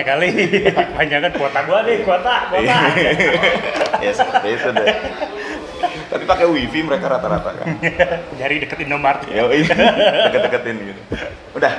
kali. Kebanyakan kuota gua nih, kuota. Ya seperti itu deh. Tapi pakai wifi mereka rata-rata kan. Dari deket Indomaret. Yoi, deket-deketin gitu. Udah.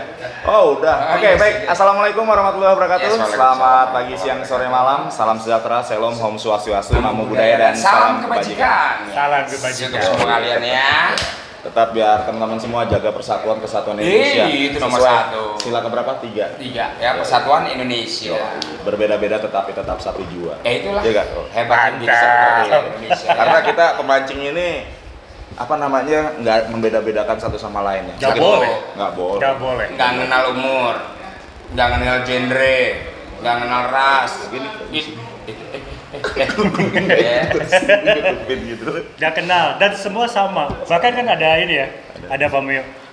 Oke, baik. Assalamualaikum warahmatullahi wabarakatuh. Selamat pagi, siang, sore, malam. Salam sejahtera, Shalom, Om Swastiastu, Namo Buddhaya, dan salam kebajikan. Salam kebajikan. Untuk semua kalian ya. Tetap biar teman-teman semua jaga persatuan kesatuan Indonesia. Itu nomor Sesuai 1. Sila keberapa? 3. Ya, persatuan Indonesia. Berbeda-beda tetapi tetap satu jiwa. Itulah. Iya, Hebatnya persatuan Indonesia. Karena kita pemancing ini nggak membeda-bedakan satu sama lainnya. Nggak boleh. Nggak kenal umur, nggak kenal genre, nggak kenal ras. Nggak kenal dan semua sama. Bahkan kan ada ini ya, ada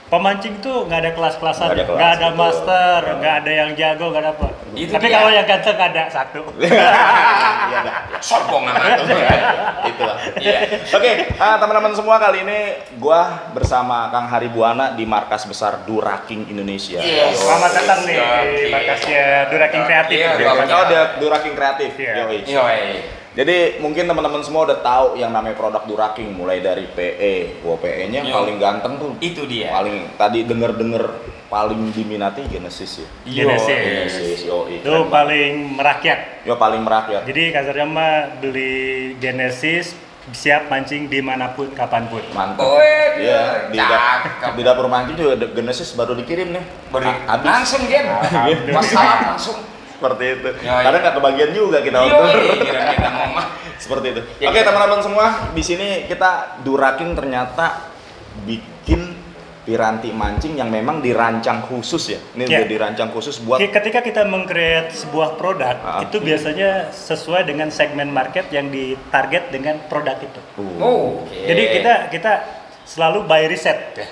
pemancing tuh nggak ada kelas-kelasan, nggak ada master, nggak ada yang jago, nggak ada apa. Tapi kalau yang ganteng ada satu. Sombong amat. Itulah. Oke, teman-teman semua, kali ini gua bersama Kang Hari Buana di markas besar Duraking Indonesia. Selamat datang nih di markasnya Duraking Kreatif. Duraking Kreatif. Jadi mungkin teman-teman semua udah tahu yang namanya produk Duraking, mulai dari PE. PE-nya paling ganteng tuh. Itu dia. Paling tadi denger paling diminati Genesis ya. Genesis. Itu paling merakyat. Paling merakyat. Jadi kasarnya mah beli Genesis siap mancing dimanapun kapanpun. Mantap. Ya, di dapur mancing juga Genesis baru dikirim nih. Habis. Langsung game. Masalah langsung. Seperti itu. Karena nggak kebagian juga kita seperti itu. Oke, teman-teman semua, di sini kita Duraking ternyata bikin piranti mancing yang memang dirancang khusus ya. Ini udah dirancang khusus buat. Ketika kita meng-create sebuah produk, itu biasanya sesuai dengan segmen market yang ditarget dengan produk itu. Jadi kita selalu by riset ya.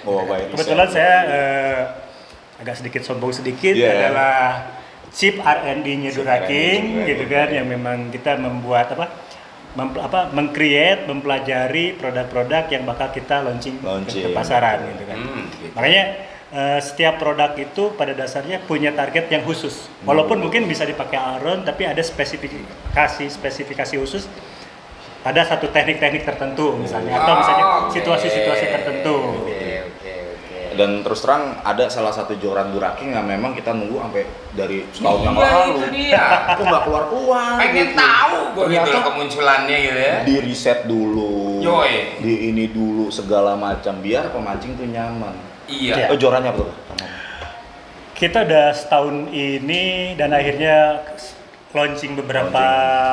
Kebetulan saya agak sedikit sombong sedikit adalah Chief R&D-nya Duraking gitu kan, yang memang kita membuat meng-create, mempelajari produk-produk yang bakal kita launching ke pasaran gitu kan. Makanya setiap produk itu pada dasarnya punya target yang khusus. Walaupun mungkin bisa dipakai all-round, tapi ada spesifikasi khusus pada satu teknik-teknik tertentu misalnya, atau misalnya situasi-situasi tertentu. Dan terus terang ada salah satu joran Duraking yang memang kita nunggu sampai dari setahun yang lalu. Itu dia. Aku nggak keluar. Pengen tahu gue gitu kemunculannya gitu ya. Di riset dulu. Di ini dulu segala macam biar pemancing tuh nyaman. Iya. Jorannya apa tuh? Kita udah setahun ini dan akhirnya launching beberapa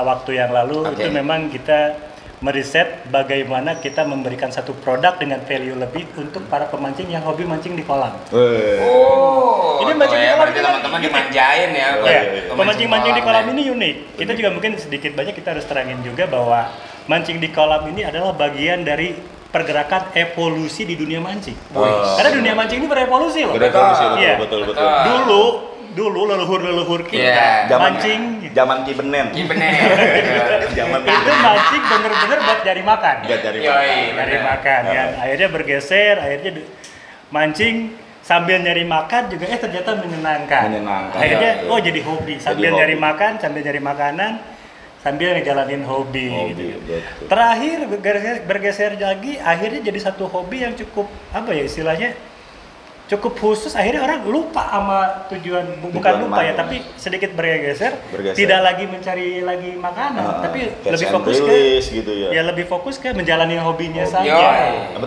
waktu yang lalu. Itu memang kita meriset bagaimana kita memberikan satu produk dengan value lebih untuk para pemancing yang hobi mancing di kolam. Ini mancing di kolam teman-teman dimanjain ya. Pemancing-mancing di kolam ini unik. Kita juga mungkin sedikit banyak kita harus terangin juga bahwa mancing di kolam ini adalah bagian dari pergerakan evolusi di dunia mancing. Karena dunia mancing ini berevolusi loh. Betul. Dulu leluhur kita mancing zaman Kibenen. Itu mancing bener-bener buat cari makan. Cari makan ya. Akhirnya bergeser, mancing sambil nyari makan juga ternyata menyenangkan. Akhirnya jadi hobi sambil nyari makan, sambil nyari makanan, sambil ngejalanin hobi gitu. Terakhir bergeser lagi, akhirnya jadi satu hobi yang cukup istilahnya cukup khusus. Akhirnya orang lupa sama tujuan bukan lupa ya, tapi sedikit bergeser, tidak lagi mencari lagi makanan, tapi lebih fokus ke gitu lebih fokus ke menjalani hobinya saja. Yang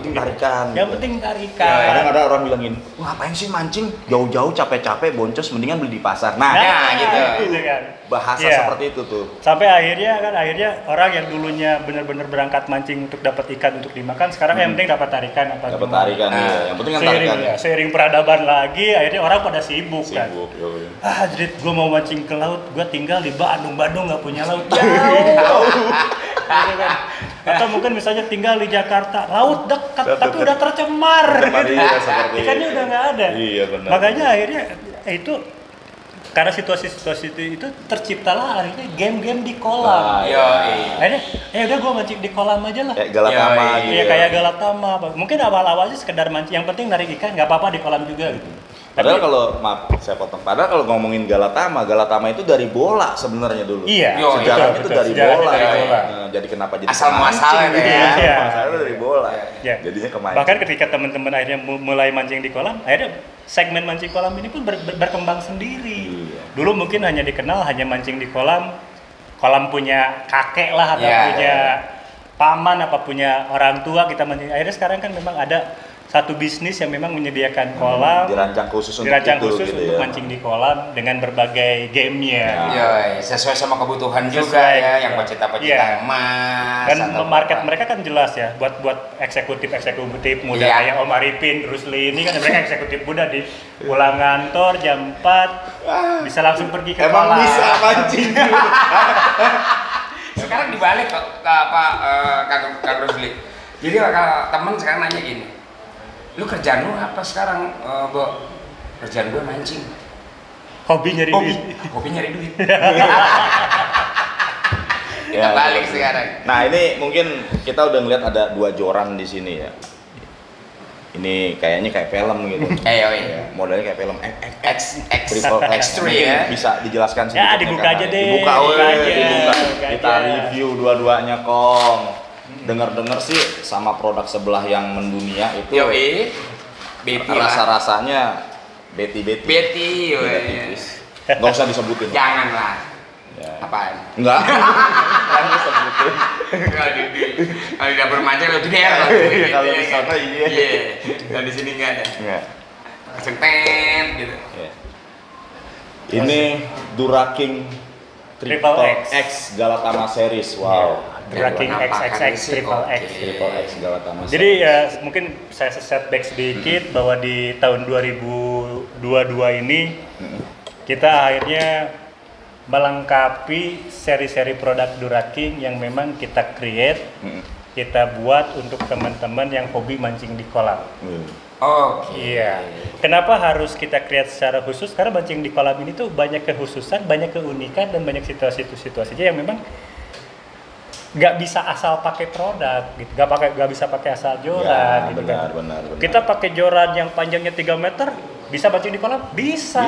penting tarikan. Kadang ada orang bilangin, ngapain sih mancing jauh-jauh capek-capek boncos, mendingan beli di pasar. Gitu kan. Bahasa seperti itu tuh. Sampai akhirnya orang yang dulunya benar-benar berangkat mancing untuk dapat ikan untuk dimakan, sekarang yang penting dapat tarikan yang penting kan tarikan. Seiring peradaban lagi, akhirnya orang pada sibuk kan. Jadi gue mau mancing ke laut, gue tinggal di Bandung nggak punya laut jauh. Atau mungkin misalnya tinggal di Jakarta, laut dekat tapi udah tercemar. Ikannya udah nggak ada. Makanya akhirnya itu karena situasi-situasi itu terciptalah akhirnya game-game di kolam. Akhirnya udah gue mancing di kolam aja lah. Kayak Galatama gitu. Kayak Galatama. Mungkin awal-awalnya sekedar mancing, yang penting narik ikan, nggak apa-apa di kolam juga gitu. Padahal kalau maaf saya potong. Padahal kalau ngomongin Galatama itu dari bola sebenarnya dulu. Iya. Sejarahnya itu dari bola. Nah, jadi kenapa jadi asal muasalnya ya? Masalahnya dari bola. Ya. Jadinya kemancing. Bahkan ketika teman-teman akhirnya mulai mancing di kolam, akhirnya segmen mancing kolam ini pun berkembang sendiri. Iya. Dulu mungkin hanya dikenal hanya mancing di kolam punya kakek lah atau punya paman apa punya orang tua kita mancing. Akhirnya sekarang kan memang ada satu bisnis yang memang menyediakan kolam dirancang khusus untuk mancing di kolam dengan berbagai gamenya. Sesuai sama kebutuhan juga ya, yang pecita-pecita emas. Dan market mereka kan jelas ya, buat eksekutif muda kayak Om Arifin, Rusli ini kan mereka eksekutif muda di pulang kantor jam 4 bisa langsung pergi ke kolam. Emang bisa mancing. Sekarang dibalik Kak Rusli. Jadi teman sekarang nanya gini, lu kerjaan lu apa sekarang, Bo? Kerjaan gue mancing. Hobi nyari duit. Hobi nyari duit. Kita balik sekarang. Nah ini mungkin kita udah ngeliat ada 2 joran di sini ya. Ini kayaknya kayak film gitu. Modelnya kayak film Triple X ya. Bisa dijelaskan sedikit? Ya dibuka aja deh. Dibuka. Kita review dua-duanya Kong. Dengar-dengar sih sama produk sebelah yang mendunia itu rasa-rasanya Betty. Nggak usah disebutin. Janganlah. Ya. Apaan? Enggak. Jangan disebutin. Kalau di dapur mancing lo gede ya. Kalau di sana iya. Kalau di sini nggak ada. Enggak. Langsung tent gitu. Ini Duraking Triple X Galatama Series. Wow. Duraking XXX Triple X Galatama. Jadi ya mungkin saya setback sedikit bahwa di tahun 2022 ini kita akhirnya melengkapi seri-seri produk Duraking yang memang kita create, kita buat untuk teman-teman yang hobi mancing di kolam. Iya. Kenapa harus kita create secara khusus? Karena mancing di kolam ini tuh banyak kekhususan, banyak keunikan dan banyak situasi-situasinya yang memang nggak bisa asal pakai produk gitu, nggak bisa pakai asal joran gitu benar. Kita pakai joran yang panjangnya 3 meter bisa mancing di kolam? Bisa.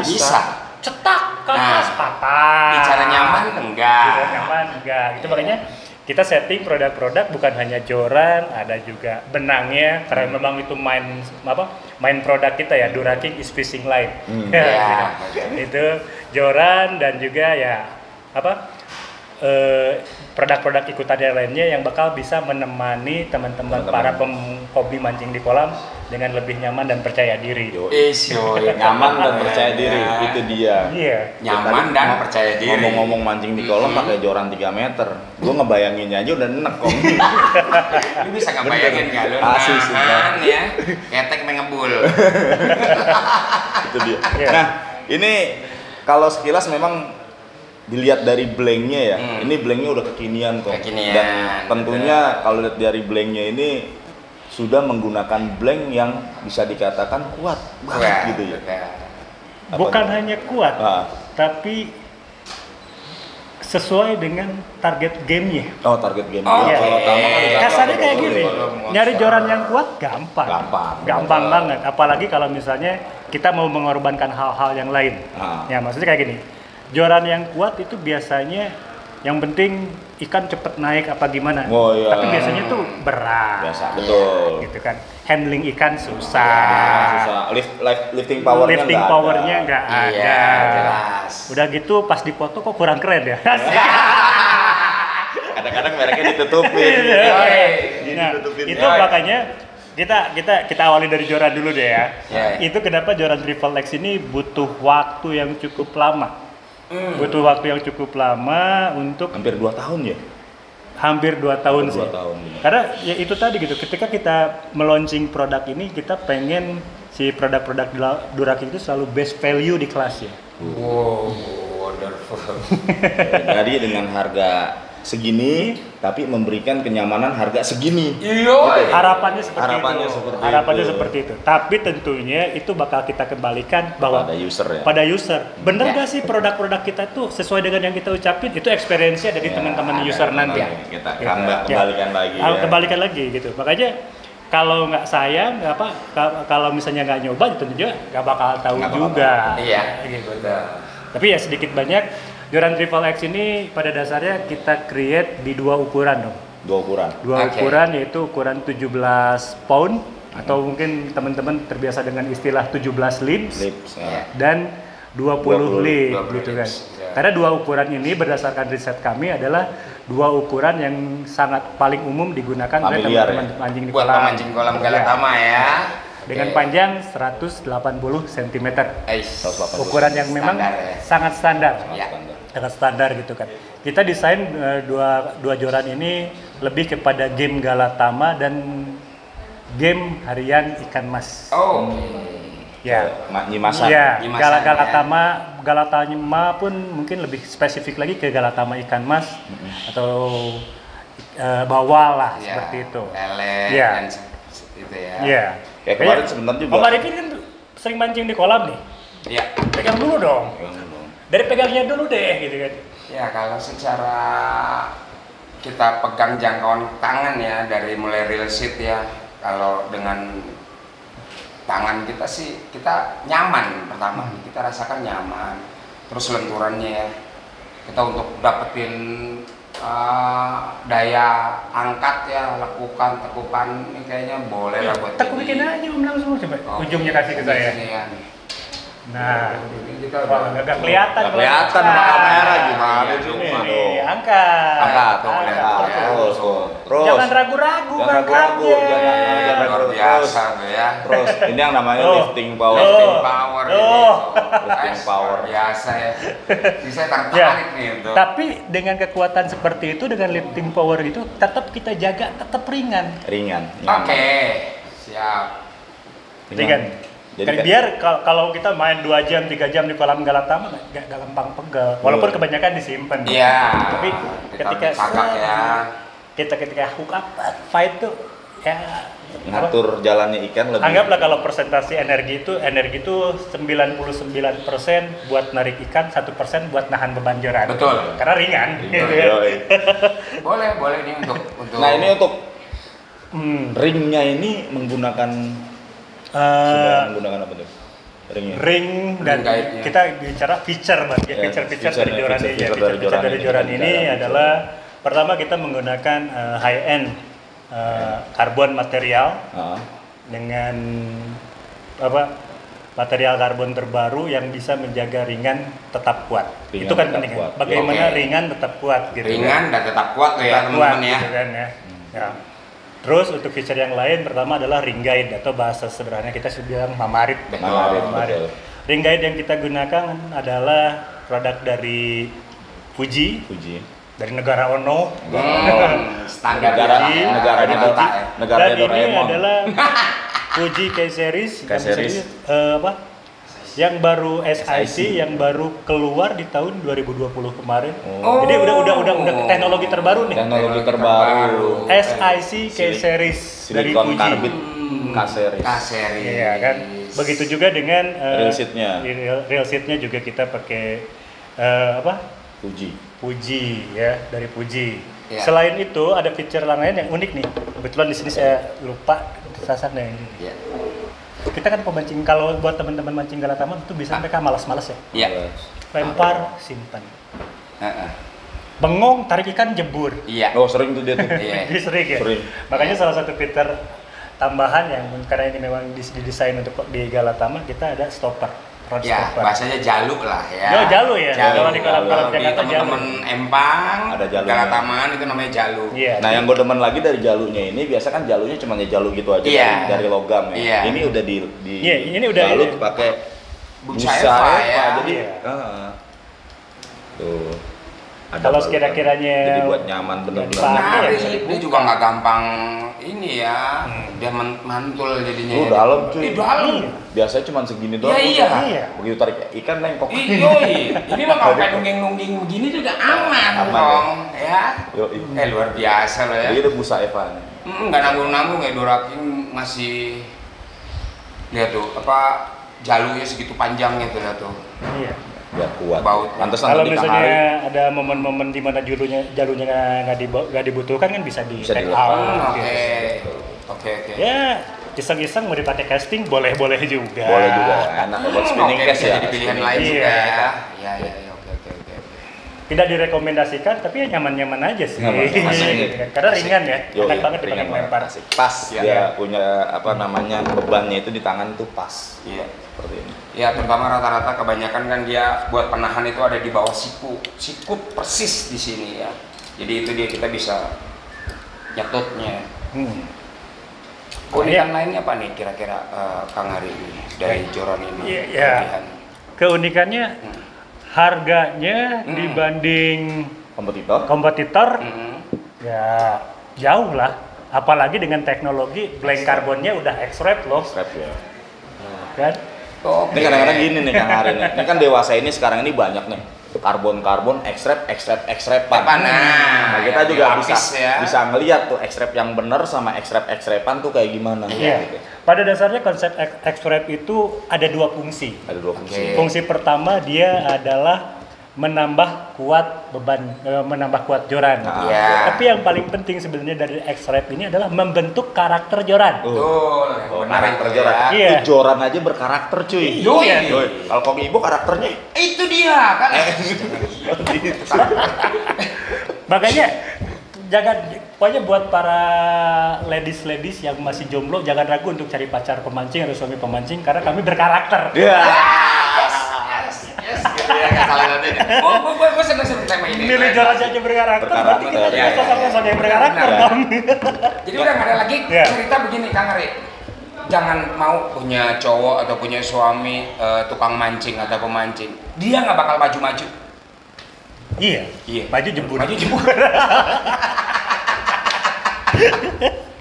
Cetak ke atas patah. Bicara nyaman enggak. Itu makanya kita setting produk-produk bukan hanya joran, ada juga benangnya karena memang itu main produk kita ya, Duraking is fishing line. Itu joran dan juga ya produk-produk ikutan yang lainnya yang bakal bisa menemani teman-teman para hobi mancing di kolam dengan lebih nyaman dan percaya diri. Nyaman dan percaya diri, itu dia. Iya. Nyaman dan percaya diri. Ngomong-ngomong mancing di kolam pakai joran 3 meter, gue ngebayanginnya aja udah enek kok. Lu bisa ngebayangin nggak lu? Nahan ya, ketek mengebul. Itu dia. Nah, ini kalau sekilas memang dilihat dari blanknya ya, ini blanknya udah kekinian kok. Dan tentunya kalau lihat dari blanknya ini sudah menggunakan blank yang bisa dikatakan kuat banget gitu ya. Bukan hanya kuat, tapi sesuai dengan target gamenya. Target game. Kasarnya kayak gini, nyari joran yang kuat gampang banget. Apalagi kalau misalnya kita mau mengorbankan hal-hal yang lain. Ya maksudnya kayak gini. Joran yang kuat itu biasanya yang penting ikan cepet naik apa gimana. Tapi biasanya tuh berat. Betul. Gitu kan. Handling ikan susah. Lifting powernya nggak ada. Jelas. Udah gitu pas dipoto kok kurang keren ya. Kadang-kadang mereknya ditutupin. Itu makanya kita awali dari joran dulu deh ya. Itu kenapa joran Triple X ini butuh waktu yang cukup lama. Butuh waktu yang cukup lama untuk hampir 2 tahun ya? Hampir 2 tahun sih. 2 tahun. Karena ya itu tadi gitu, ketika kita meluncing produk ini, kita pengen si produk-produk Duraking itu selalu best value di kelasnya. Wow, wonderful. Jadi dengan harga segini tapi memberikan kenyamanan harga segini. Harapannya seperti itu. Tapi tentunya itu bakal kita kembalikan bahwa pada user. Bener gak sih produk-produk kita tuh sesuai dengan yang kita ucapin? Itu experience-nya dari teman-teman user nanti. Kita kembalikan lagi. Kembalikan lagi gitu. Makanya kalau nggak saya nggak apa kalau misalnya nggak nyoba tentu juga nggak bakal tahu juga. Iya. Gitu. Tapi ya sedikit banyak Joran Triple X ini pada dasarnya kita create di 2 ukuran dong. 2 ukuran. 2 ukuran yaitu ukuran 17 pound atau mungkin teman-teman terbiasa dengan istilah 17 lips dan 20 lip gitu kan. Karena 2 ukuran ini berdasarkan riset kami adalah 2 ukuran yang sangat paling umum digunakan oleh teman-teman mancing di kolam. Buat pemancing kolam Galatama ya. Dengan panjang 180 cm. Ukuran yang memang sangat standar. Sangat standar gitu kan. Kita desain dua joran ini lebih kepada game Galatama dan game harian ikan mas. Ya, Nyimasan. Ya, Galatama pun mungkin lebih spesifik lagi ke Galatama ikan mas atau bawal lah seperti itu. Lele dan itu ya. Iya. Kayak kemarin sebentar juga. Om Arifin kan sering mancing di kolam nih. Iya. Pegang dulu dong. Dari pegangnya dulu deh gitu kan. Ya kalau secara kita pegang jangkauan tangan ya dari mulai reel sheet ya, kalau dengan tangan kita sih kita nyaman pertama, kita rasakan nyaman. Terus lenturannya ya, kita untuk dapetin daya angkat ya, tekukan ini kayaknya boleh lah buat tekukin aja Om langsung coba. Ujungnya kasih ke saya. Nah, nggak kelihatan. Nggak kelihatan sama kamera gimana Nih, angkat. Terus. Jangan ragu-ragu. Jangan ragu biasa ya. Terus ini yang namanya lifting power. Lifting power biasa ya. Bisa tertarik nih itu. Tapi dengan kekuatan seperti itu, dengan lifting power itu, tetap kita jaga, tetap ringan. Oke, siap. Ringan. Jadi biar kalau kita main 2 jam, 3 jam di kolam Galatama nggak gampang pegel. Walaupun kebanyakan disimpan. Iya. Tapi ketika hook up fight tuh ya ngatur jalannya ikan lebih. Anggaplah kalau persentase energi itu 99% buat narik ikan, 1% buat nahan beban joran. Betul. Karena ringan. Gitu. boleh nih untuk. Nah ini untuk ringnya ini menggunakan sudah menggunakan apa tuh? Ring dan kita bicara feature dari joran ini adalah pertama kita menggunakan high end karbon material dengan material karbon terbaru yang bisa menjaga ringan tetap kuat. Itu kan penting. Bagaimana ringan tetap kuat gitu. Ringan dan tetap kuat ya teman-teman ya. Gitu kan, ya. Terus untuk feature yang lain pertama adalah ring guide atau bahasa sederhana kita bilang mamarit. Ring guide yang kita gunakan adalah produk dari Fuji. Dari negara Ono. Standar negara dan ini adalah Fuji K-Series yang baru SIC yang baru keluar di tahun 2020 kemarin. Jadi udah teknologi terbaru nih. SIC K-Series dari Fuji. K-Series. Iya kan. Begitu juga dengan reel sheet-nya. Reel sheet-nya juga kita pakai Fuji ya, dari Fuji. Ya. Selain itu ada feature lain yang unik nih. Kebetulan di sini saya lupa sasarannya ini. Ya. Kita kan pemancing, kalau buat teman-teman mancing Galatama itu bisa mereka malas-malas ya. Iya. Lempar, simpan. Bengong, tarik ikan, jebur. Iya. Sering tuh dia tuh. Sering ya. Makanya salah satu fitur tambahan yang karena ini memang didesain untuk di Galatama, kita ada stopper. Ya, bahasanya jaluk lah ya. Jaluk ya. Kalau di kolam Jakarta teman-teman Empang, ada jaluk. Galatamaan itu namanya jaluk. Iya. Nah, yang gue demen lagi dari jaluknya ini, biasa kan jaluknya cuma jaluk gitu aja dari logam ya. Ini udah ini udah jaluk pakai busa ya. Jadi tuh. Kalau sekira-kiranya jadi buat nyaman bener-bener. Dia juga nggak gampang ini ya. Dia mantul jadinya. Dalam cuy. Dalam. Biasanya cuma segini doang. Iya. Begitu tarik ikan nengkok. Ini mah kalau kayak nungging begini juga aman dong, ya. Luar biasa loh ya. Jadi itu busa Evan. Nggak nanggung-nanggung ya Doraking masih lihat tuh jalurnya segitu panjangnya tuh lihat tuh. Iya. biar kuat. Pantes kalau misalnya ada momen-momen di mana jalurnya nggak dibutuhkan kan bisa take out. Oke. Ya iseng-iseng mau dipakai casting boleh juga. Boleh juga, enak buat spinning cast ya. Jadi pilihan lain juga ya. Iya. Oke. Tidak direkomendasikan tapi ya nyaman-nyaman aja sih. Karena ringan ya, enak banget dibanding lempar. Pas dia punya bebannya itu di tangan tuh pas. Iya. Seperti ini. Ya terutama rata-rata kebanyakan kan dia buat penahan itu ada di bawah sikut persis di sini ya. Jadi itu kita bisa nyetutnya. Keunikan lainnya apa nih kira-kira Kang Ari dari joran ini? Iya. Keunikannya harganya dibanding kompetitor ya jauh lah. Apalagi dengan teknologi blank carbonnya udah X-Wrap loh. Ya. Kan? Ini kadang-kadang gini nih Kang Ari nih. Ini kan dewasa ini sekarang ini banyak nih. Karbon, X-Wrap-an. Nah, kita juga bisa ngelihat tuh X-Wrap yang benar sama X-Wrap-an tuh kayak gimana. Iya. Gitu. Pada dasarnya konsep X-Wrap itu ada dua fungsi. Fungsi pertama dia adalah menambah kuat beban, menambah kuat joran. Tapi yang paling penting sebenarnya dari X-Wrap ini adalah membentuk karakter joran. Karakter joran. Iya. Joran aja berkarakter cuy. Kalau kopi ibu karakternya itu dia kan. Makanya pokoknya buat para ladies yang masih jomblo jangan ragu untuk cari pacar pemancing atau suami pemancing karena kami berkarakter. Yes, gitu ya, nggak salah nanti nih. Gue seneng tema ini. Milih joran aja berkarakter, berarti kita juga sosok-sosok yang berkarakter dong. Jadi udah nggak ada lagi cerita begini Kang Ari. Jangan mau punya cowok atau punya suami tukang mancing atau pemancing. Dia nggak bakal maju-maju. Iya. Maju jebur.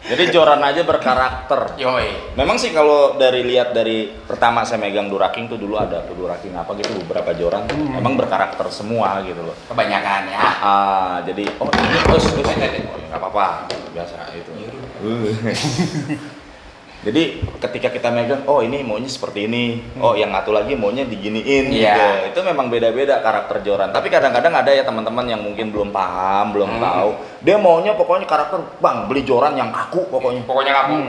Jadi joran aja berkarakter. Memang sih kalau lihat dari pertama saya megang Duraking tuh dulu ada tuh Duraking apa gitu beberapa joran emang berkarakter semua gitu loh. Kebanyakan ya. Jadi ini terus nggak apa-apa biasa itu. Jadi ketika kita megang, ini maunya seperti ini, yang satu lagi maunya diginiin gitu. Itu memang beda-beda karakter joran. Tapi kadang-kadang ada ya teman-teman yang mungkin belum paham, belum tahu. Dia maunya pokoknya karakter, bang beli joran yang kaku pokoknya. Pokoknya kaku.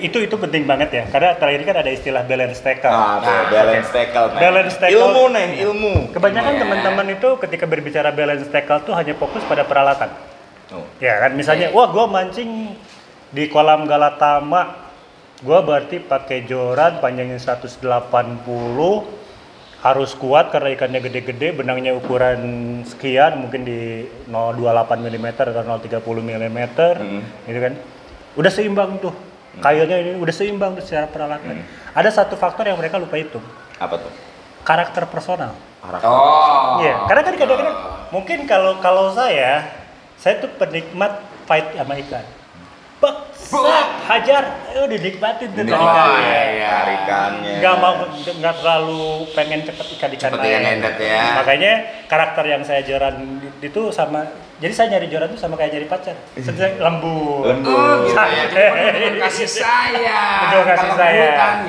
Itu penting banget ya. Karena terakhir kan ada istilah balance tackle. Balance tackle. Balance tackle. Ilmu. Kebanyakan teman-teman itu ketika berbicara balance tackle tuh hanya fokus pada peralatan. Ya kan misalnya, gua mancing di kolam Galatama, gua berarti pakai joran panjangnya 180, harus kuat karena ikannya gede-gede, benangnya ukuran sekian, mungkin di 028 mm atau 030 mm, gitu kan. Udah seimbang tuh, kayunya ini udah seimbang tuh secara peralatan. Ada satu faktor yang mereka lupa hitung. Apa tuh? Karakter personal. Iya, karena kan kadang-kadang mungkin kalau saya tuh penikmat fight sama ikan. Hajar, dinikmatin tuh tarikannya. Nggak terlalu pengen cepet ikan lain. Makanya karakter yang saya joran itu sama, jadi saya nyari joran itu sama kayak nyari pacar. Lembut. Gitu ya. Kasih sayang.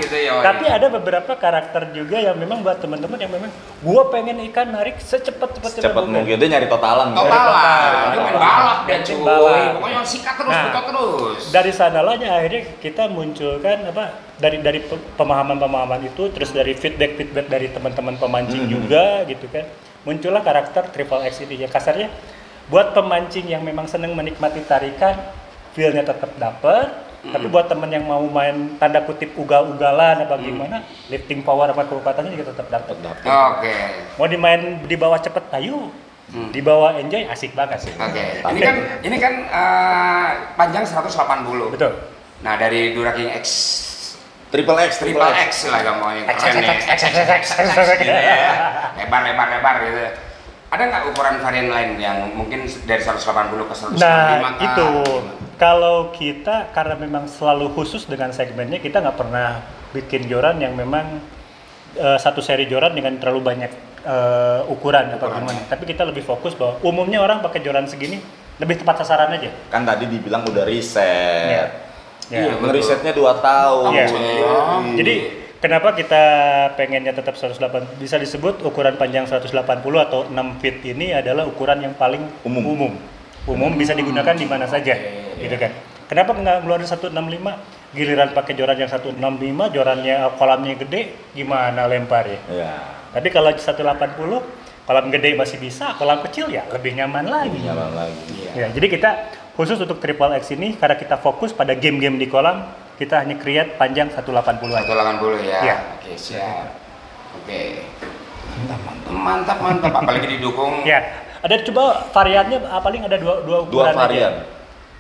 Gitu ya. Tapi ada beberapa karakter juga yang memang buat teman-teman yang memang gua pengen ikan narik secepat mungkin. Dia nyari totalan. Dia main balap dia cuy. Pokoknya sikat terus, betot terus. Dari sanalah akhirnya kita munculkan dari pemahaman itu, terus dari feedback dari teman-teman pemancing juga gitu kan, muncullah karakter Triple X ini ya. Kasarnya buat pemancing yang memang seneng menikmati tarikan, feel-nya tetap dapet, tapi buat temen yang mau main tanda kutip ugal-ugalan apa gimana, lifting power apa kekuatannya juga tetap dapet. Mau dimain di bawah cepet, ayo. Di bawah enjoy asik banget sih. Ini kan panjang 180. Betul. Nah, dari Duraking X Triple X lah gampangnya. Lebar gitu. Ada nggak ukuran varian lain yang mungkin dari 180 ke 195? Nah, itu kalau kita karena memang selalu khusus dengan segmennya, kita nggak pernah bikin joran yang memang satu seri joran dengan terlalu banyak ukuran atau gimana. Tapi kita lebih fokus bahwa umumnya orang pakai joran segini lebih tepat sasaran aja. Kan tadi dibilang udah riset. Risetnya 2 tahun. Jadi kenapa kita pengennya tetap 180, bisa disebut ukuran panjang 180 atau 6 feet ini adalah ukuran yang paling umum bisa digunakan di mana saja, gitu kan. Kenapa nggak ngeluarin 165? Giliran pakai joran yang 165, jorannya kolamnya gede, gimana lempar ya? Tapi kalau 180, kolam gede masih bisa, kolam kecil ya lebih nyaman lagi. Ya, jadi kita khusus untuk Triple X ini, karena kita fokus pada game-game di kolam, kita hanya create panjang 180 aja. 180 ya. Oke, siap. Oke. Mantap. Apalagi didukung. Ya, ada coba variannya paling ada dua ukuran varian. aja.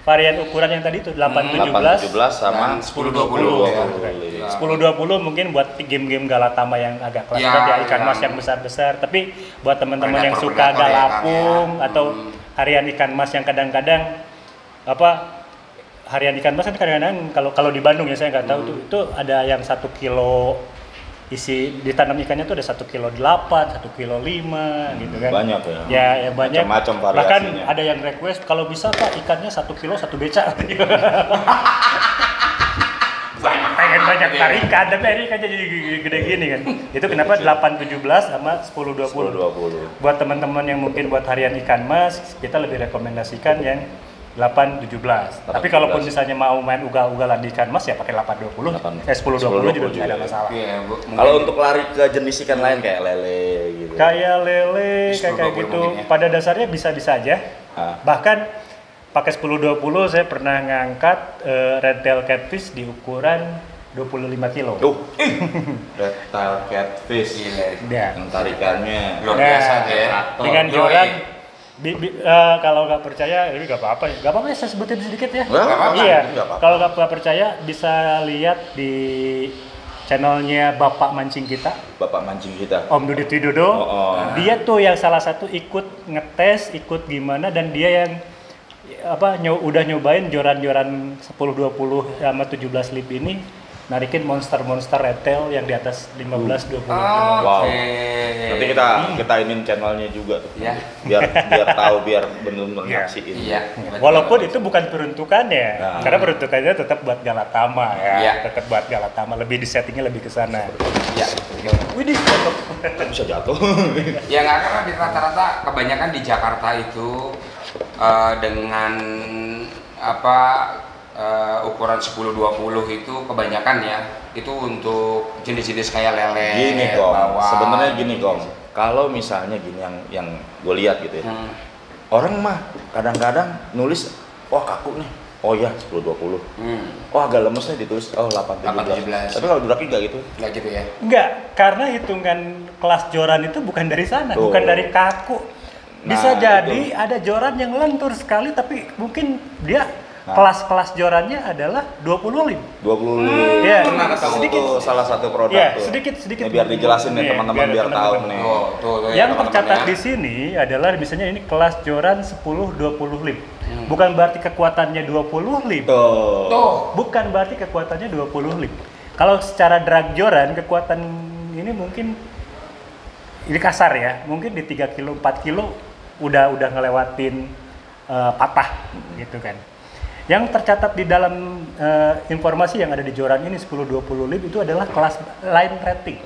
Varian ukuran yang tadi itu 817 sama 1020. 1020 mungkin buat game-game Galatama yang agak kelas berat ikan mas yang besar-besar. Tapi buat teman-teman yang suka galapung atau harian ikan mas yang kadang-kadang harian ikan mas kan kadang-kadang kalau di Bandung ya saya nggak tahu itu ada yang 1 kilo isi ditanam ikannya tuh ada 1,8 kilo, 1,5 kilo gitu kan. Banyak ya banyak. Macam-macam variasinya. Bahkan ada yang request kalau bisa Pak ikannya 1 kilo 1 beca. Pengen banyak tarikan tapi ini ikannya jadi gede gini kan. Itu kenapa 817 sama 1020. Buat teman-teman yang mungkin buat harian ikan mas, kita lebih rekomendasikan yang 817. Tapi kalaupun misalnya mau main ugal-ugalan di ikan mas ya pakai 820. 1020 juga tidak ada masalah. Kalau untuk lari ke jenis ikan lain kayak lele gitu. Kayak lele kayak gitu. Pada dasarnya bisa-bisa aja. Bahkan pakai 1020 saya pernah ngangkat red tail catfish di ukuran 25 kilo. Red tail catfish. Yang tarikannya luar biasa ya. Dengan joran kalau nggak percaya, ini nggak apa-apa ya saya sebutin sedikit ya. Kalau nggak percaya bisa lihat di channelnya Bapak Mancing kita. Om Dudit Widodo. Dia tuh yang salah satu ikut ngetes, ikut gimana, dan dia yang udah nyobain joran-joran 10, 20 sama 17 lip ini, narikin monster red tail yang di atas 15-20 kilo. Wow. Nanti kita inin channelnya juga tuh. Biar tahu, biar benar-benar nyaksiin. Walaupun itu bukan peruntukannya, karena peruntukannya tetap buat Galatama ya. Tetap buat Galatama, lebih di settingnya lebih ke sana. Widih, bisa jatuh. Ya nggak, karena di rata-rata kebanyakan di Jakarta itu dengan ukuran 10-20 itu kebanyakan ya, itu untuk jenis-jenis kayak lele. Gini Kom, sebenarnya gini Kom, kalau misalnya gini yang gue lihat gitu ya, orang mah kadang-kadang nulis, wah kaku nih, oh ya 10-20, oh agak lemesnya ditulis, oh 8-17. Tapi kalau duraki nggak gitu? Nggak gitu ya? Nggak, karena hitungan kelas joran itu bukan dari sana, bukan dari kaku. Bisa jadi ada joran yang lentur sekali, tapi mungkin dia kelas-kelas jorannya adalah 20 lim. Ya, sedikit salah satu produk tuh. Sedikit. Biar dijelasin nih teman-teman biar tahu nih. Yang tercatat di sini adalah misalnya ini kelas joran 10-20 lim. Bukan berarti kekuatannya 20 lim. Bukan berarti kekuatannya 20 lim. Kalau secara drag joran kekuatan ini mungkin ini kasar ya, mungkin di 3 kilo 4 kilo udah ngelewatin patah gitu kan. Yang tercatat di dalam informasi yang ada di joran ini 10-20 lip itu adalah kelas line rating.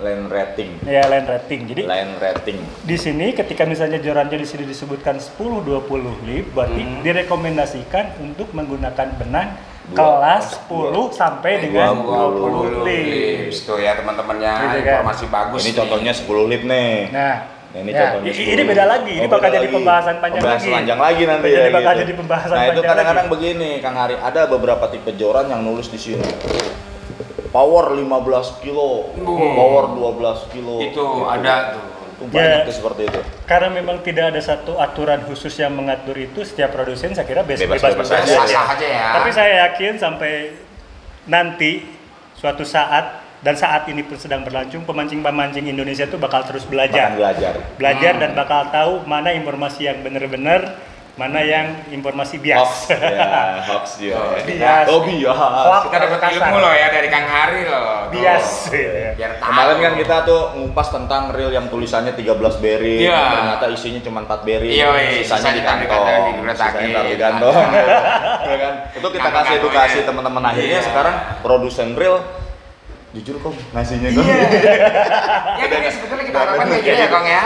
Ya, line rating. Jadi line rating. Di sini ketika misalnya jorannya di sini disebutkan 10-20 lip, berarti direkomendasikan untuk menggunakan benang kelas 10 sampai dengan 20 lip. Itu ya teman-temannya, informasi bagus. Ini contohnya 10 lip nih. Nah, ini contohnya ini beda lagi, ini bakal jadi pembahasan panjang lagi nanti ya. Bakal jadi pembahasan panjang. Nah, itu kadang-kadang lagi. Begini, Kang Hari, ada beberapa tipe joran yang nulis di sini. Power 15 kilo, power 12 kilo. Itu ada tuh. Banyak seperti itu. Karena memang tidak ada satu aturan khusus yang mengatur itu, setiap produsen saya kira bebas aja ya. Tapi saya yakin sampai nanti suatu saat, dan saat ini pun sedang berlangsung, pemancing-pemancing Indonesia itu bakal terus belajar dan bakal tahu mana informasi yang benar-benar, mana yang informasi bias. Hoax ya. Bias. Kita dapat ilmu loh ya dari Kang Hari loh. Bias. Biar tahu. Kemarin kan kita tuh ngupas tentang reel yang tulisannya 13 bearing, ternyata isinya cuma 4 bearing, sisanya di kantong, sisanya di kantong. Ya kan? Itu kita kasih edukasi teman-teman, akhirnya sekarang produsen reel jujur Kong ngasihnya Kong. Iya. Ya kan sebetulnya kita harapkan kayak gitu ya Kong ya.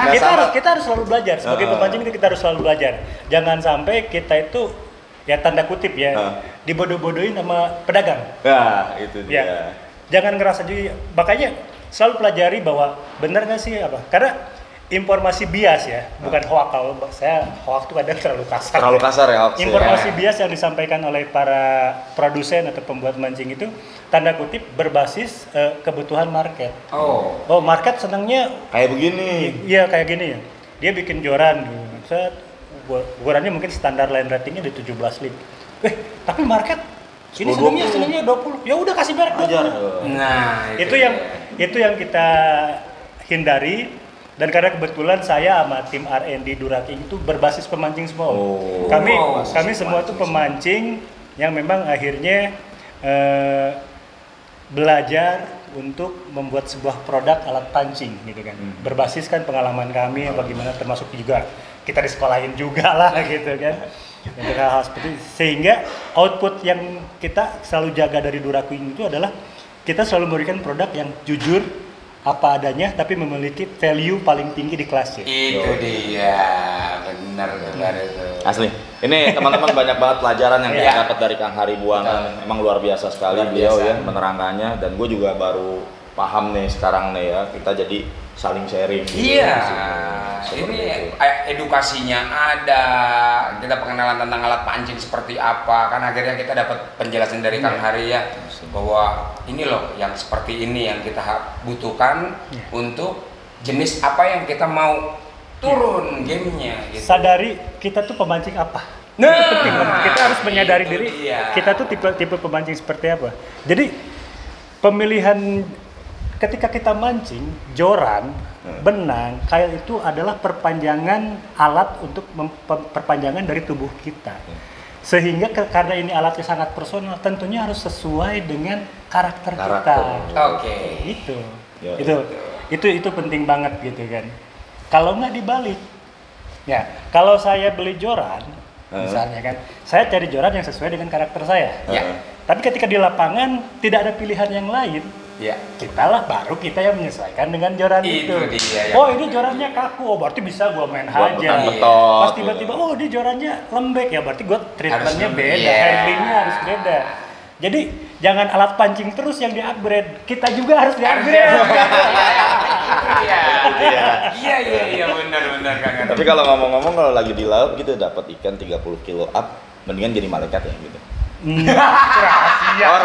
Kita harus selalu belajar sebagai pemancing itu kita harus selalu belajar. Jangan sampai kita itu ya tanda kutip ya dibodoh-bodohin sama pedagang. Nah, itu dia. Ya. Jangan ngerasa juga makanya selalu pelajari bahwa benar nggak sih apa? Karena informasi bias ya, bukan hoax. Kalau saya hoax itu kadang terlalu kasar. Terlalu kasar ya hoax. Informasi bias yang disampaikan oleh para produsen atau pembuat mancing itu tanda kutip berbasis kebutuhan market. Oh, market senangnya kayak begini. Iya, kayak gini ya. Dia bikin joran gitu. Ukurannya mungkin standar line ratingnya di 17 lim. Tapi market ini senangnya 20. Ya udah kasih merek 20. Nah, itu yang kita hindari. Dan karena kebetulan saya sama tim R&D Duraking itu berbasis pemancing semua. Kami semua itu pemancing yang memang akhirnya belajar untuk membuat sebuah produk alat pancing gitu kan. Berbasiskan pengalaman kami bagaimana termasuk juga kita di sekolahin juga lah gitu kan. Untuk hal-hal seperti itu. Sehingga output yang kita selalu jaga dari Duraking itu adalah kita selalu memberikan produk yang jujur apa adanya tapi memiliki value paling tinggi di kelasnya. Itu dia, benar itu. Asli. Ini teman-teman banyak banget pelajaran yang kita dapat dari Kang Haribuan. Emang luar biasa sekali beliau ya menerangkannya dan gue juga baru paham nih sekarang nih ya. Kita jadi saling sharing. Iya. Ini edukasinya ada, kita pengenalan tentang alat pancing seperti apa, kan akhirnya kita dapat penjelasan dari Kang Hari ya bahwa ini loh yang seperti ini yang kita butuhkan untuk jenis apa yang kita mau turun gamenya. Gitu. Sadari kita tuh pemancing apa. Kita harus menyadari diri kita tuh tipe pemancing seperti apa. Jadi pemilihan ketika kita mancing, joran, benang, kail itu adalah perpanjangan alat untuk perpanjangan dari tubuh kita. Sehingga karena ini alatnya sangat personal, tentunya harus sesuai dengan karakter kita. Oke. Itu penting banget gitu kan. Kalau nggak dibalik, ya kalau saya beli joran, misalnya kan, saya cari joran yang sesuai dengan karakter saya. Tapi ketika di lapangan tidak ada pilihan yang lain. Baru kita yang menyesuaikan dengan joran itu. Ini jorannya kaku, berarti bisa gua main hajar. Pas tiba-tiba, ini jorannya lembek ya, berarti gua treatmentnya beda, handlingnya harus beda. Jadi jangan alat pancing terus yang di-upgrade, kita juga harus di-upgrade. Iya benar Kang. Tapi kalau ngomong-ngomong kalau lagi di laut gitu dapat ikan 30 kilo up, mendingan jadi malaikat ya gitu. Rahasia.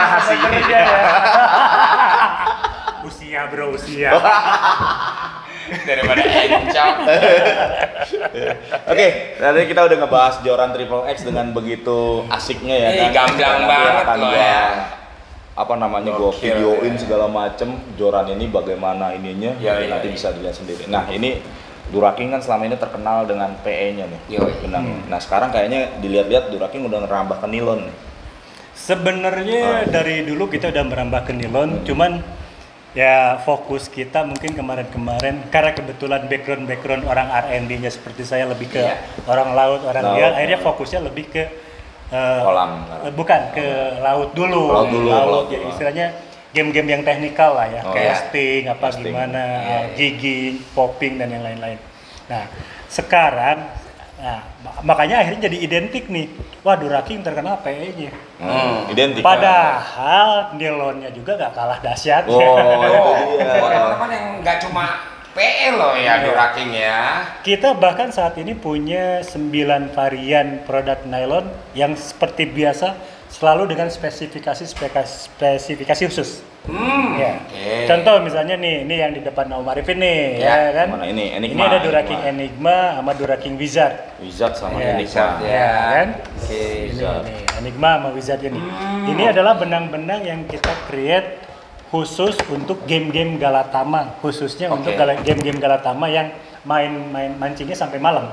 Usia. Daripada encok. Oke, tadi kita udah ngebahas joran Triple X dengan begitu asiknya ya kan. Gamblang banget loh ya. Apa namanya gue videoin segala macem joran ini bagaimana ininya nanti bisa dilihat sendiri. Nah ini Duraking kan selama ini terkenal dengan PE-nya nih. Nah sekarang kayaknya dilihat-lihat Duraking udah ngerambah ke nilon nih. Sebenarnya dari dulu kita udah merambah ke nilon, cuman ya fokus kita mungkin kemarin karena kebetulan background orang R&D-nya seperti saya lebih ke orang laut, orang liar, akhirnya fokusnya lebih ke kolam. Bukan ke laut dulu. Laut. Ya, istilahnya game-game yang teknikal lah ya, casting, gimana, jigging, popping dan yang lain-lain. Nah, sekarang makanya akhirnya jadi identik nih. Wah, Duraking terkenal PE-nya. Identik. Padahal nilonnya juga gak kalah dahsyat. Teman-teman yang gak cuma PE loh ya Duraking ya. Kita bahkan saat ini punya 9 varian produk nylon yang seperti biasa selalu dengan spesifikasi khusus. Contoh misalnya nih, ini yang di depan Om Arifin nih, ya kan? Mana ini? Ini ada Duraking Enigma sama Duraking Wizard. Wizard sama Enigma. Kan? Ini Enigma sama Wizard ini. Ini adalah benang-benang yang kita create khusus untuk game-game Galatama, khususnya untuk game-game Galatama yang main mancingnya sampai malam.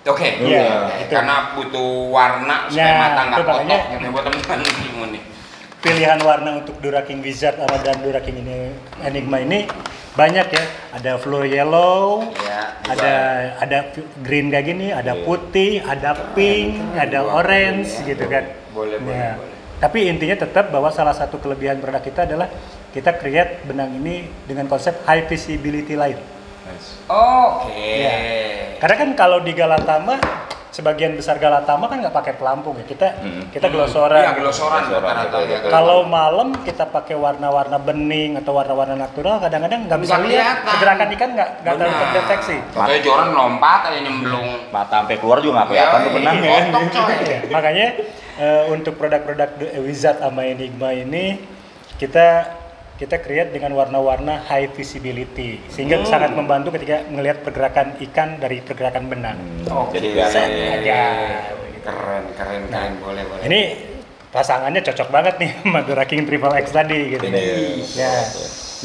Karena butuh warna supaya mata nggak kotor gitu buat teman-teman nih. Pilihan warna untuk Duraking Wizard dan Duraking ini Enigma ini banyak ya. Ada floor yellow, ada green kayak gini, ada putih, ada pink, ada orange gitu kan. Boleh. Tapi intinya tetap bahwa salah satu kelebihan produk kita adalah kita create benang ini dengan konsep high visibility line. Oke. Ya. Karena kan kalau di Galatama, sebagian besar Galatama kan nggak pakai pelampung ya. Kita glosoran. Iya, glosoran rata-rata ya. Kalau malam kita pakai warna-warna bening atau warna-warna natural, kadang-kadang nggak bisa lihat pergerakan ikan, nggak terlalu terdeteksi. Makanya joran lompat aja nyemblung. Mata sampai keluar juga nggak kelihatan tuh benangnya. Makanya untuk produk-produk Wizard sama Enigma ini kita create dengan warna-warna high visibility sehingga sangat membantu ketika melihat pergerakan ikan dari pergerakan benang. Jadi keren, boleh. Ini pasangannya cocok banget nih sama Dura King Triple X tadi gitu. Ya.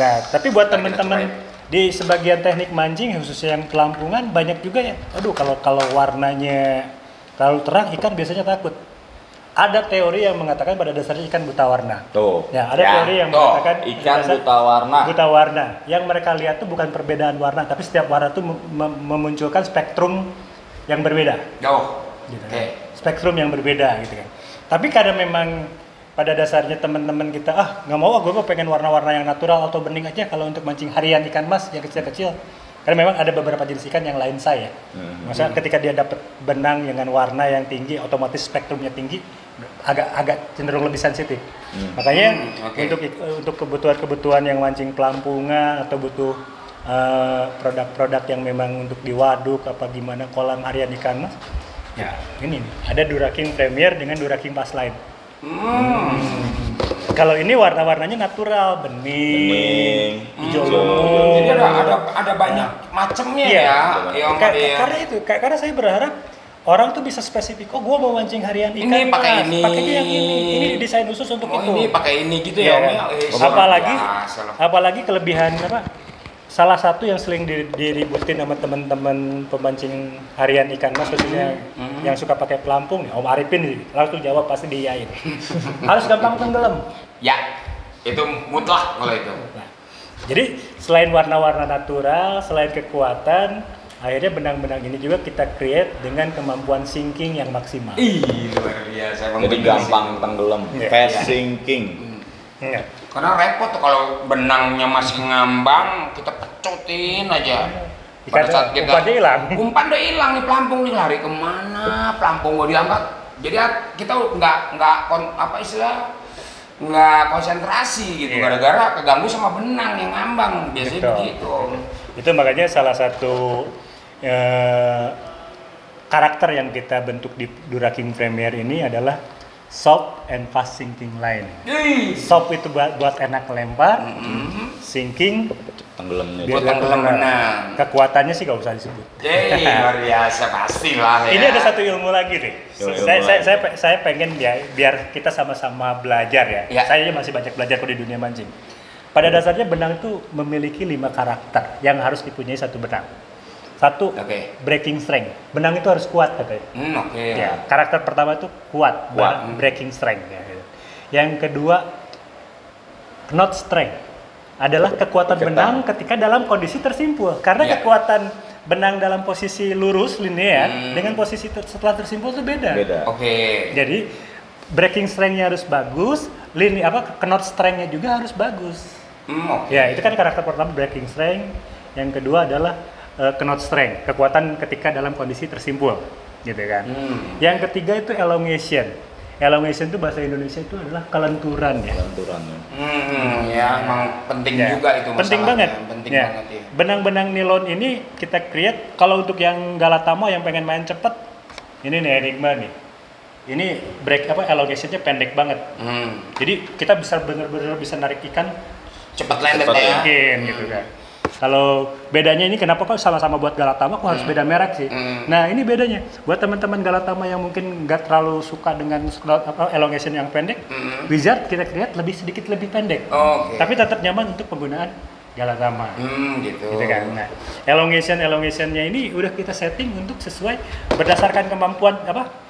Nah, tapi buat teman-teman di sebagian teknik mancing khususnya yang pelampungan banyak juga ya. Aduh, kalau warnanya terlalu terang ikan biasanya takut. Ada teori yang mengatakan pada dasarnya ikan buta warna. Ya, ada teori yang mengatakan ikan buta warna. Buta warna. Yang mereka lihat tuh bukan perbedaan warna, tapi setiap warna tuh memunculkan spektrum yang berbeda. Gitu kan. Spektrum yang berbeda gitu kan. Tapi karena memang pada dasarnya teman-teman kita nggak mau, gue pengen warna-warna yang natural atau bening aja kalau untuk mancing harian ikan mas yang kecil-kecil. Karena memang ada beberapa jenis ikan yang lain saya. Maksudnya ketika dia dapat benang dengan warna yang tinggi, otomatis spektrumnya tinggi, agak cenderung lebih sensitif. Makanya untuk kebutuhan-kebutuhan yang mancing pelampungan atau butuh produk-produk yang memang untuk di waduk apa gimana kolam harian ikan mas, ya ini nih, ada Dura King Premier dengan Dura King Pass Line. Kalau ini warna-warnanya natural, bening, hijau lumut. Jadi ada banyak macamnya ya. Karena saya berharap orang tuh bisa spesifik. Oh, gua mau mancing harian ikan. Ini pakai ini. Pakainya yang ini. Ini desain khusus untuk itu. Ini pakai ini gitu ya. Apalagi kelebihan apa? Salah satu yang sering diributin sama teman-teman pemancing harian ikan mas khususnya yang suka pakai pelampung nih, Om Arifin nih, langsung jawab pasti diiyain. Harus gampang tenggelam. Ya, itu mutlak kalau itu. Nah, jadi selain warna-warna natural, selain kekuatan, akhirnya benang-benang ini juga kita create dengan kemampuan sinking yang maksimal. Luar biasa. Jadi gampang tenggelam, fast sinking. Karena repot tuh kalau benangnya masih ngambang, kita pecutin aja. Pada saat kita umpan udah hilang nih pelampung nih, lari kemana? Pelampung gak diangkat. Jadi kita nggak konsentrasi gitu, gara-gara keganggu sama benang yang ngambang. Biasanya begitu. Itu makanya salah satu karakter yang kita bentuk di Dura King Premier ini adalah soft and fast sinking line. Soft itu buat enak lempar, sinking tenggelamnya. Buat tenggelam benang. Kekuatannya sih gak usah disebut. Luar biasa pastilah ya. Ini ada satu ilmu lagi nih. Saya pengen biar kita sama-sama belajar ya. Saya masih banyak belajar kok di dunia mancing. Pada dasarnya benang itu memiliki 5 karakter yang harus dipunyai satu benang. Satu, breaking strength. Benang itu harus kuat katanya. Ya, karakter pertama itu kuat. Breaking strength. Ya, gitu. Yang kedua, knot strength. Adalah kekuatan benang ketika dalam kondisi tersimpul. Karena kekuatan benang dalam posisi lurus, linear, dengan posisi setelah tersimpul itu beda. Jadi, breaking strength-nya harus bagus, knot strength-nya juga harus bagus. Ya, itu kan karakter pertama, breaking strength. Yang kedua adalah knot strength, kekuatan ketika dalam kondisi tersimpul, gitu kan. Yang ketiga itu elongation. Elongation itu bahasa Indonesia itu adalah kelenturan ya. Emang penting juga itu. Penting banget. Benang-benang nilon ini kita create. Kalau untuk yang Galatama yang pengen main cepet, ini nih Enigma nih. Ini elongationnya pendek banget. Jadi kita bisa benar-benar bisa narik ikan cepat landed ya. Gitu kan. Kalau bedanya ini kenapa kok sama-sama buat Galatama kok harus beda merek sih? Nah ini bedanya. Buat teman-teman Galatama yang mungkin nggak terlalu suka dengan elongation yang pendek, Wizard kita create sedikit lebih pendek. Tapi tetap nyaman untuk penggunaan Galatama. Gitu kan. Nah, elongationnya ini udah kita setting untuk sesuai berdasarkan kemampuan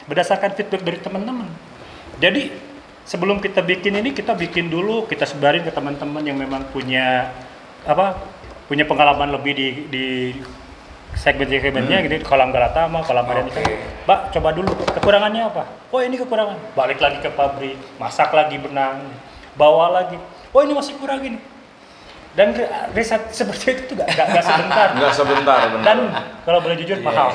berdasarkan feedback dari teman-teman. Jadi sebelum kita bikin ini kita bikin dulu, kita sebarin ke teman-teman yang memang punya pengalaman lebih di segmen-segmennya gitu, kolam Galatama, kolam Marian itu. Mbak, coba dulu kekurangannya apa? Oh, ini kekurangan. Balik lagi ke pabrik, masak lagi benang, bawa lagi. Oh, ini masih kurang ini. Dan riset seperti itu nggak sebentar. Nggak sebentar, benar. Dan kalau boleh jujur mahal.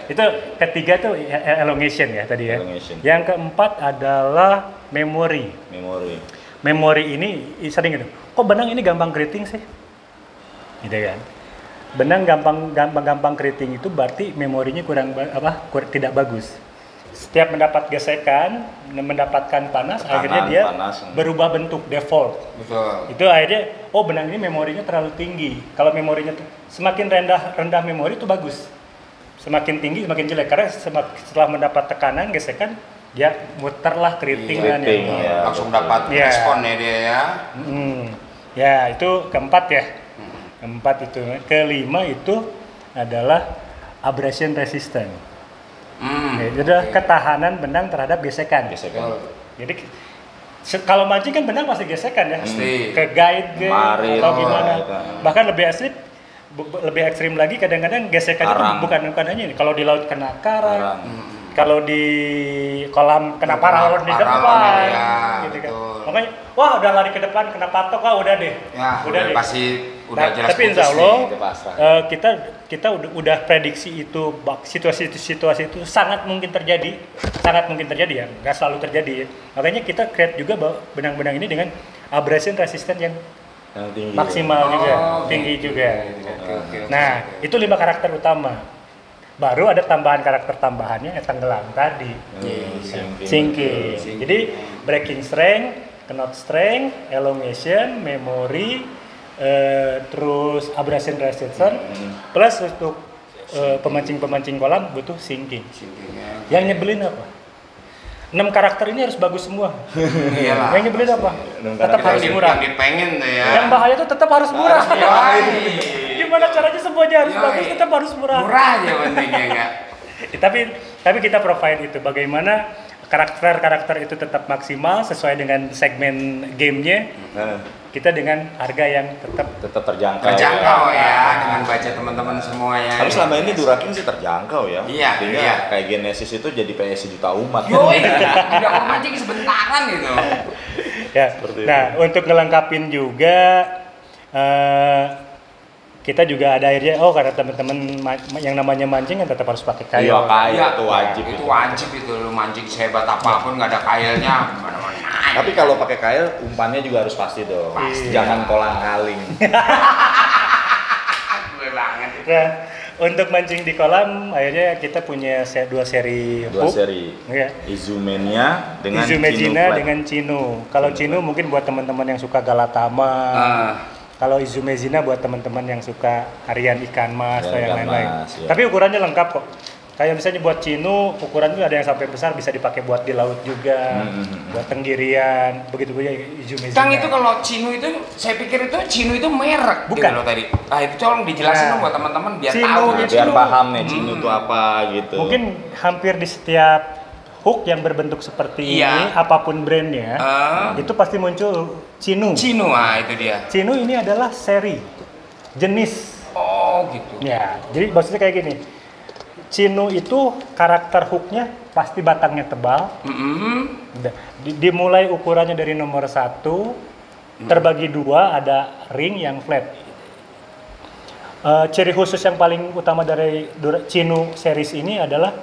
Itu ketiga tuh elongation ya tadi ya. Elongation. Yang keempat adalah memori. Memori ini sering gitu. Kok benang ini gampang keriting sih? Gitu kan. Benang gampang keriting itu berarti memorinya tidak bagus. Setiap mendapat gesekan, mendapatkan panas, akhirnya dia berubah bentuk, default. Betul. Itu akhirnya, oh benang ini memorinya terlalu tinggi. Kalau memorinya semakin rendah memori itu bagus. Semakin tinggi semakin jelek karena setelah mendapat tekanan, gesekan, dia muterlah keritingan langsung dapat respon ya dia ya. Ya itu keempat ya. Keempat itu. Kelima itu adalah abrasion resistant. Itu adalah ketahanan benang terhadap gesekan. Jadi kalau mancing kan benang pasti gesekan ya. Ke guide atau gimana. Bahkan lebih ekstrim lagi kadang-kadang gesekan itu bukan hanya ini. Kalau di laut kena karang. Kalau di kolam kena paralon di depan gitu kan. Makanya wah udah lari ke depan kena patok udah deh. Ya, udah deh. Pasti udah jelas. Tapi insya Allah kita udah prediksi itu situasi itu sangat mungkin terjadi ya, nggak selalu terjadi ya. Makanya kita create juga benang-benang ini dengan abrasion resistant yang tinggi maksimal juga, tinggi juga. Nah, itu 5 karakter utama. Baru ada karakter tambahannya yang tenggelam tadi. Sinking. Jadi breaking strength, knot strength, elongation, memory, terus abrasion resistance, plus untuk pemancing kolam butuh sinking. Yang nyebelin apa? 6 karakter ini harus bagus semua. Yang nyebelin apa? Tetap harus murah. Yang dipengen tuh ya. Yang bahaya tuh tetap harus murah. Gimana caranya semuanya harus bagus, tetap harus murah. Murah aja pentingnya enggak. Tapi kita provide itu bagaimana karakter itu tetap maksimal sesuai dengan segmen gamenya. Kita dengan harga yang tetap terjangkau ya dengan budget teman-teman semua ya. Tapi selama ini Duraking sih terjangkau ya. Iya. Kayak Genesis itu jadi PS juta umat. Tidak mancing sebentaran gitu. Ya. Nah, untuk ngelengkapin juga kita juga ada akhirnya karena teman-teman yang namanya mancing kan tetap harus pakai kail. Iya, itu wajib. Itu wajib itu lu mancing sehebat apapun nggak ada kailnya mana-mana. Tapi kalau pakai kail umpannya juga harus pasti dong. Jangan kolang-kaling. Gue banget. Nah, untuk mancing di kolam akhirnya kita punya 2 seri hook. Ya. Izumenia dengan Chino. Kalau Chino mungkin buat teman-teman yang suka Galatama. Kalau Izumezina buat teman-teman yang suka harian ikan mas atau yang lain-lain. Ya. Tapi ukurannya lengkap kok. Kayak misalnya buat Chino, ukuran itu ada yang sampai besar bisa dipakai buat di laut juga, buat tenggirian, begitu juga Izumezina. Kang itu kalau Chino itu, saya pikir itu Chino itu merek. Bukan gitu loh tadi. Itu tolong dijelasin dong buat teman-teman biar tahu. Biar paham nih Chino itu apa gitu. Mungkin hampir di setiap hook yang berbentuk seperti ini, apapun brandnya, itu pasti muncul Chino. Chino, itu dia. Chino ini adalah seri, jenis. Oh gitu. Ya, jadi maksudnya kayak gini. Chino itu karakter hooknya pasti batangnya tebal. Dimulai ukurannya dari nomor 1, terbagi 2 ada ring yang flat. Ciri khusus yang paling utama dari Chino series ini adalah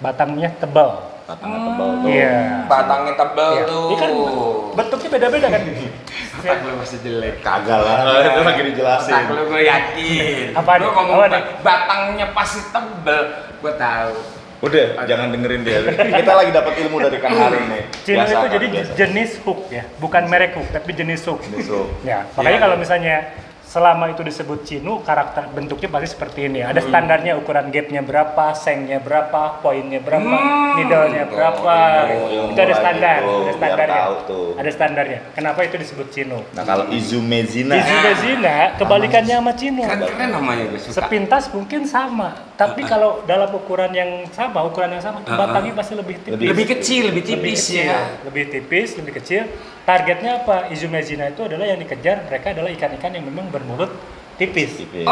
batangnya tebal. Batangnya tebal tuh. Iya. Batangnya tebal tuh. Ini kan bentuknya beda-beda kan. Otak lu masih jelek. Kagak lah, itu lagi dijelasin. Otak lu gue yakin. Lu ngomong batangnya pasti tebal, gue tahu. Udah, jangan dengerin dia. Kita lagi dapat ilmu dari Kang Harin nih. Chino itu jadi jenis hook ya, bukan merek hook, tapi jenis hook. Ya, makanya kalau misalnya selama itu disebut Chino, karakter bentuknya pasti seperti ini. Ada standarnya, ukuran gapnya berapa, sengnya berapa, poinnya berapa, needle-nya berapa. Itu ada standar, ada standarnya. Ada standarnya. Kenapa itu disebut Chino? Nah, kalau Izumezina kebalikannya sama Chino. Keren namanya gue suka. Sepintas mungkin sama, tapi kalau dalam ukuran yang sama, batangnya pasti lebih tipis. Lebih kecil, lebih tipis ya. Lebih tipis, lebih kecil. Targetnya apa? Izumezina itu adalah yang dikejar, mereka adalah ikan-ikan yang memang bermulut tipis. Jadi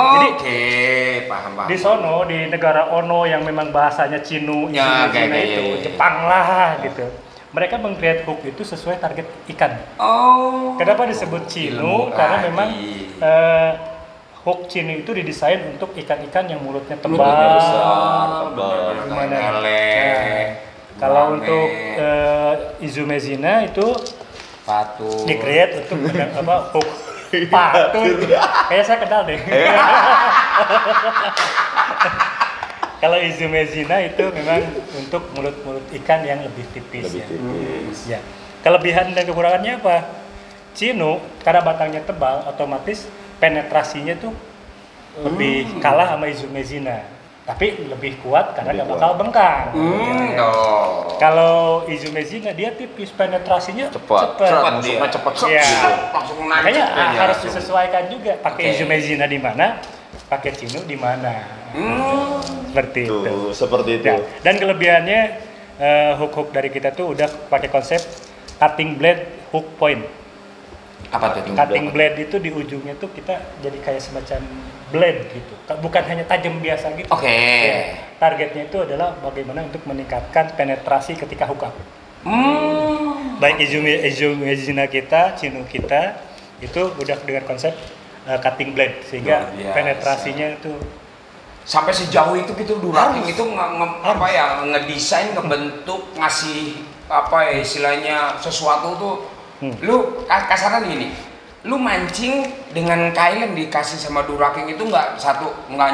paham. Di sono di negara Ono yang memang bahasanya Cinu, Ya, Cina kayak itu Jepang lah gitu. Mereka meng-create hook itu sesuai target ikan. Kenapa disebut Cinu? Karena memang hook Cinu itu didesain untuk ikan-ikan yang mulutnya tebal, kalau untuk Izumezina itu patur di-create untuk hook patur. Kayaknya saya kenal deh. Kalau Izumezina itu memang untuk mulut-mulut ikan yang lebih tipis. Ya. Kelebihan dan kekurangannya apa? Cinu karena batangnya tebal, otomatis penetrasinya tuh lebih kalah sama Izumezina. Tapi lebih kuat karena nggak bakal bengkang. Kalau Izumezina dia tipis, penetrasinya cepat. Masuknya cepat. Langsung naik. Makanya harus disesuaikan juga. Pakai Izumezina di mana, pakai Cinu di mana. Seperti itu. Ya. Dan kelebihannya hook dari kita tuh udah pakai konsep cutting blade hook point. Apa tuh? Cutting blade itu di ujungnya tuh kita jadi kayak semacam blade gitu, bukan hanya tajam biasa gitu. Ya, targetnya itu adalah bagaimana untuk meningkatkan penetrasi ketika hook up. Baik Izumezina kita, Cinu kita itu udah dengan konsep cutting blade sehingga penetrasinya itu sampai sejauh itu gitu. Duraking itu ngedesain, ngebentuk, ngasih istilahnya sesuatu tuh. Lu kasarnya gini, lu mancing dengan kail yang dikasih sama Duraking itu nggak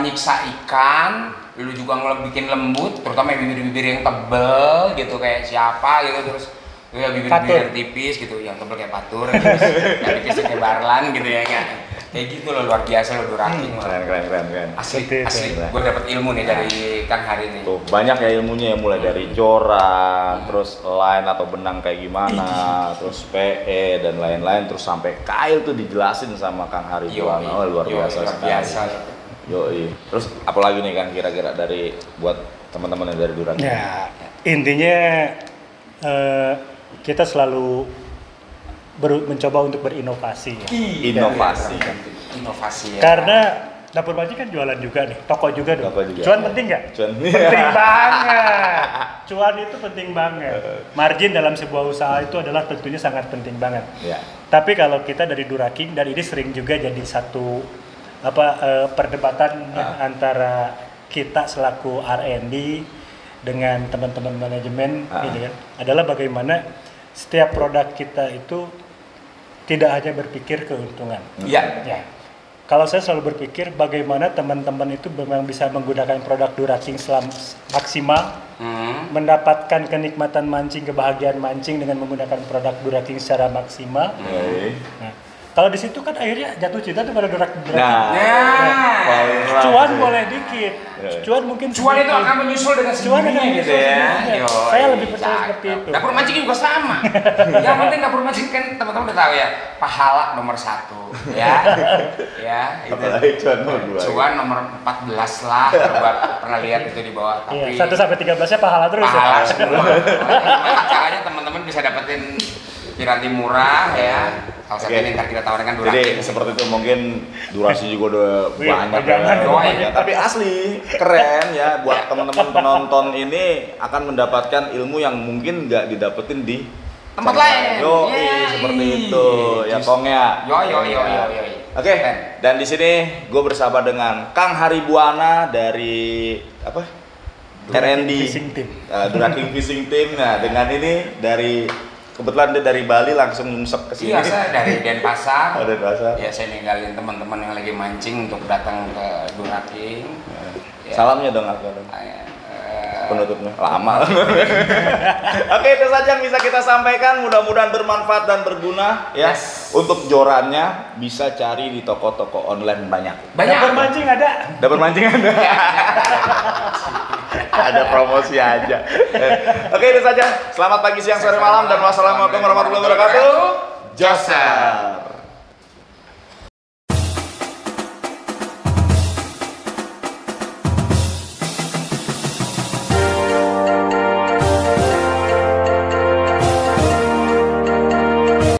nyiksa ikan, lu juga bikin lembut, terutama bibir-bibir yang tebel gitu kayak siapa gitu, terus bibir-bibir tipis gitu, yang tebel kayak patur, yang tipis kayak barlan gitu ya kan. Kayak gitu loh, luar biasa lo Duraking. Keren. Asli. Gue dapet ilmu nih dari Kang Hari ini. Tuh, banyak ya ilmunya, mulai dari joran, terus line atau benang kayak gimana, terus PE dan lain-lain, terus sampai kail tuh dijelasin sama Kang Hari Buana. Luar biasa sekali. Terus apalagi nih kan kira-kira dari buat teman-teman yang dari Duraking? Ya, intinya kita selalu mencoba untuk berinovasi. Inovasi ya. Karena dapur mancing kan jualan juga nih, toko juga dong. Cuan penting nggak? Penting banget. Cuan itu penting banget. Margin dalam sebuah usaha itu adalah tentunya sangat penting banget. Ya. Tapi kalau kita dari Duraking, dan ini sering juga jadi satu perdebatan antara kita selaku R&D dengan teman-teman manajemen, gitu kan, adalah bagaimana setiap produk kita itu tidak hanya berpikir keuntungan. Iya. Ya. Kalau saya selalu berpikir bagaimana teman-teman itu memang bisa menggunakan produk Duraking maksimal, mendapatkan kenikmatan mancing, kebahagiaan mancing dengan menggunakan produk Duraking secara maksimal. Nah, kalau di situ kan akhirnya jatuh cinta tuh pada Duraking. Cuan boleh dikit. Cuan itu akan menyusul dengan sendirinya gitu ya. Saya lebih percaya seperti itu. Dapur mancing juga sama. Yang penting dapur mancing kan teman-teman udah tahu ya, pahala nomor 1 ya. Ya, itu. Apalagi cuan nomor 2. Cuan nomor 14 lah, buat pernah lihat itu di bawah. Tapi 1 sampai 13-nya pahala terus. Pahala semua. Caranya teman-teman bisa dapetin piranti murah ya. Salah satu ini ntar kita tawarkan Duraking. Jadi seperti itu, mungkin durasi juga udah banyak ya. Tapi asli keren ya buat teman-teman penonton ini akan mendapatkan ilmu yang mungkin nggak didapetin di tempat lain. Seperti itu ya Kong ya. Oke, dan di sini gue bersama dengan Kang Hari Buana dari R&D Duraking Fishing Team. Nah, dengan ini kebetulan dia dari Bali langsung nyungsep ke sini. Iya, saya dari Denpasar. Denpasar. Ya, saya ninggalin teman-teman yang lagi mancing untuk datang ke Duraking. Ya. Salamnya dong aku. Penutupnya lama. Oke, itu saja yang bisa kita sampaikan. Mudah-mudahan bermanfaat dan berguna ya. Untuk jorannya bisa cari di toko-toko online banyak. Dapur mancing ada. Dapur mancing ada. Ada promosi aja. Oke, itu saja. Selamat pagi, siang, sore, malam, dan wassalamualaikum warahmatullahi wabarakatuh. Jasar.